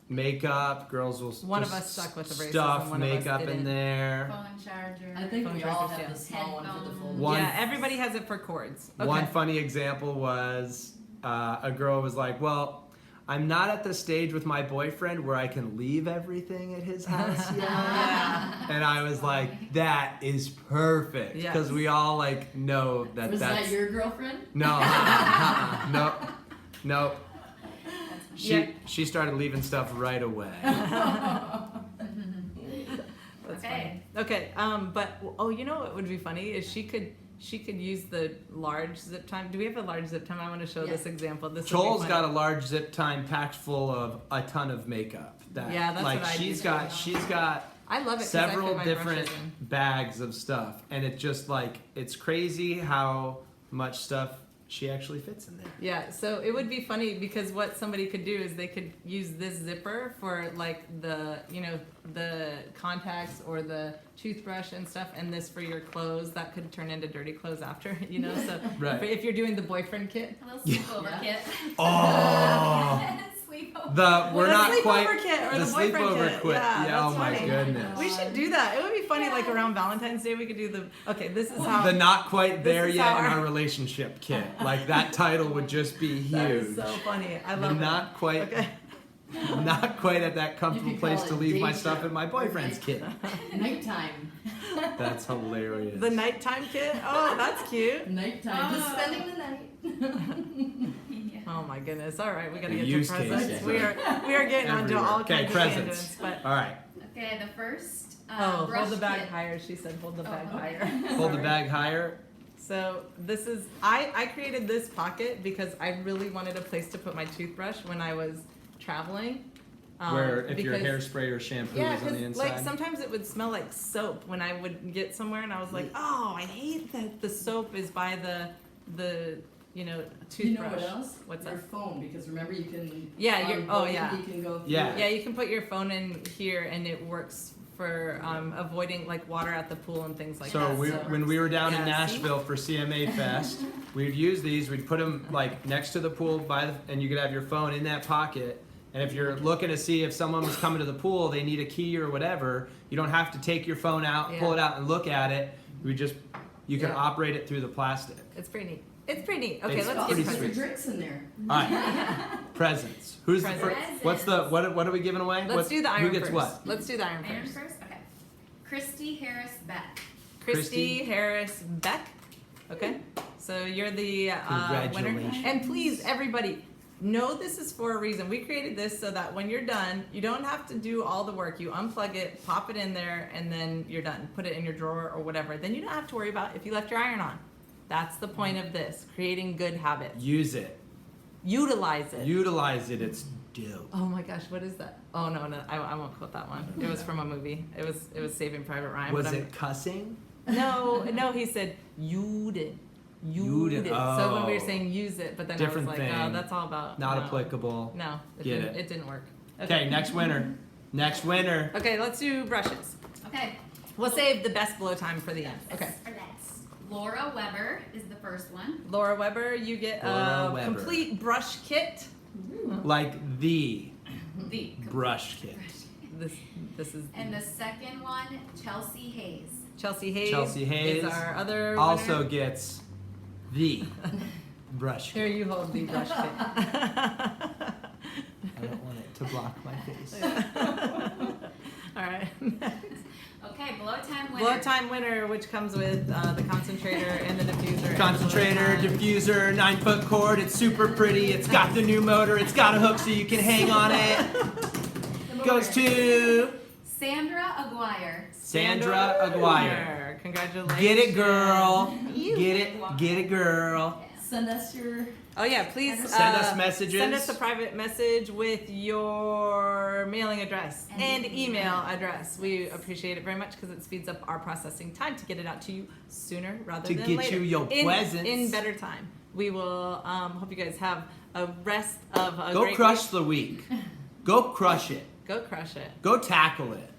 Makeup, girls will One of just us stuck with the braces stuff and one of us makeup in didn't. there. Phone charger. I think Phone we all chargers, have yeah. the small one for the full. Headphones. One- Yeah, everybody has it for cords. Okay. One funny example was a girl was like, "Well, I'm not at the stage with my boyfriend where I can leave everything at his house yet." Yeah. And I was like, "That is perfect," Yes. because we all like know that Was that's that your girlfriend? no, no. Yeah. She started leaving stuff right away. That's Okay. funny. Okay. But you know what would be funny is she could use the large zip time. Do we have a large zip time? I want to show Yeah. this example. This Joel's got a large zip time packed full of a ton of makeup. Yeah, that's like what I do she's too. got. She's got I love it. 'Cause several I fit my different brushes in. bags of stuff, and it just like it's crazy how much stuff she actually fits in there. Yeah, so it would be funny because what somebody could do is they could use this zipper for like the contacts or the toothbrush and stuff, and this for your clothes that could turn into dirty clothes after, So Right. if you're doing the boyfriend kit, A little sleepover Yeah. kit. Oh, Sleepover. we're the not sleepover quite kit or the the boyfriend sleepover kit. quit. Yeah, oh that's my funny. goodness. We should do that. It would be funny, like around Valentine's Day, we could do the. Okay, this is how. The not quite This there is yet how in our- our relationship kit. Like that title would just be huge. That is so funny. I love it. Not quite, Okay. not quite at that You comfortable could place call to it leave my day stuff trip in my or boyfriend's night- kit. Nighttime. That's hilarious. The nighttime kit. Oh, that's cute. Nighttime. Just Oh. spending the night. Yeah. Oh my goodness! All right, we gotta The get to use presents. cases We are getting onto everywhere. all Okay, kinds presents. of tangents. But All right, Okay, the first hold brush the bag kit. higher. She said, hold the Oh, bag okay. higher. hold the Sorry. bag higher. So this is I created this pocket because I really wanted a place to put my toothbrush when I was traveling. Where if your because- hairspray or shampoo Yeah, is on the because inside. like sometimes it would smell like soap when I would get somewhere, and I was like, oh, I hate that the soap is by the toothbrush. You know what else? What's Your that? phone, because remember you can. Yeah, on your- both, oh, yeah. You can go. through Yeah. it. Yeah, you can put your phone in here, and it works for avoiding like water at the pool and things like So that. when we were down in Yeah, see? Nashville for CMA Fest, we'd use these. We'd put them like next to the pool and you could have your phone in that pocket. And if you're looking to see if someone was coming to the pool, they need a key or whatever, you don't have to take your phone out, pull Yeah. it out, and look at it. You can Yeah. operate it through the plastic. It's pretty neat. It's pretty neat. Okay, It's let's Oh, give pretty put your presents. drinks in there. All right. Presents. Who's the first? Presents. What's the what are we giving away? Let's do the iron Who gets first. what? Let's do the iron Iron first. first? Okay. Christy Harris Beck. Christy Harris Beck. Okay, so you're the winner. Congratulations. And please, everybody, know this is for a reason. We created this so that when you're done, you don't have to do all the work. You unplug it, pop it in there, and then you're done. Put it in your drawer or whatever. Then you don't have to worry about if you left your iron on. That's the point of this, creating good habits. Use it. Utilize it. Utilize it. It's dope. Oh my gosh, what is that? Oh no, I won't quote that one. It was from a movie. It was Saving Private Ryan. Was but it cussing? No, he said used it. Used it. So when we were Oh. saying use it, but then Different I was like, thing. oh, that's all about Not no. applicable. No, Get didn't, it. it didn't work. Okay, next winner. Next winner. Okay, let's do brushes. Okay. We'll save the best blow time for the end. Okay. Laura Weber is the first one. Laura Weber, you get Laura a Weber. complete brush kit. Like the The brush kit. This is And the second one, Chelsea Hayes. Chelsea Hayes. Chelsea Hayes is our other also winner. gets the brush Here, kit. you hold the brush kit. I don't want it to block my face. All right. Okay, blow time winner. Blow time winner, which comes with the concentrator and the diffuser. and Concentrator, blow time. diffuser, 9-foot cord. It's super pretty. It's got the new motor. It's got a hook so you can hang on it. Goes to Sandra Aguirre. Sandra Aguirre. Congratulations. Get it, girl. You. Get it, girl. Send us your. Oh yeah, please Send us messages. Send us a private message with your mailing address and email address. We appreciate it very much because it speeds up our processing time to get it out to you sooner rather To than get later. you your presents. in better time. We will hope you guys have a rest of a Go great crush week. the week. Go crush it. Go crush it. Go tackle it.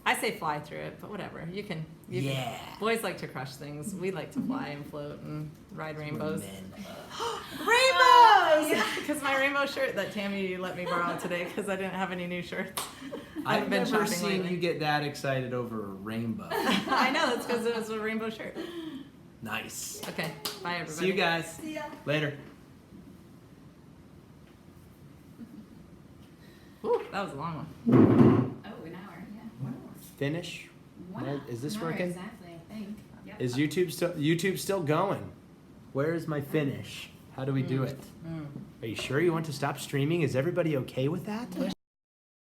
I say fly through it, but whatever. You can. Yeah. Boys like to crush things. We like to fly and float and ride rainbows. Men. Rainbows! Because my rainbow shirt that Tammy let me borrow today because I didn't have any new shirts. I haven't I've been never shopping seen lately. you get that excited over a rainbow. I know, that's because it was a rainbow shirt. Nice. Okay, bye everybody. See you guys. See ya. Later. Whew, that was a long one. Oh, an hour. Yeah. Finish. Wow. Is this An hour working? Exactly, I think. Yep. Is YouTube still going? Where is my finish? How do we do it? Are you sure you want to stop streaming? Is everybody okay with that?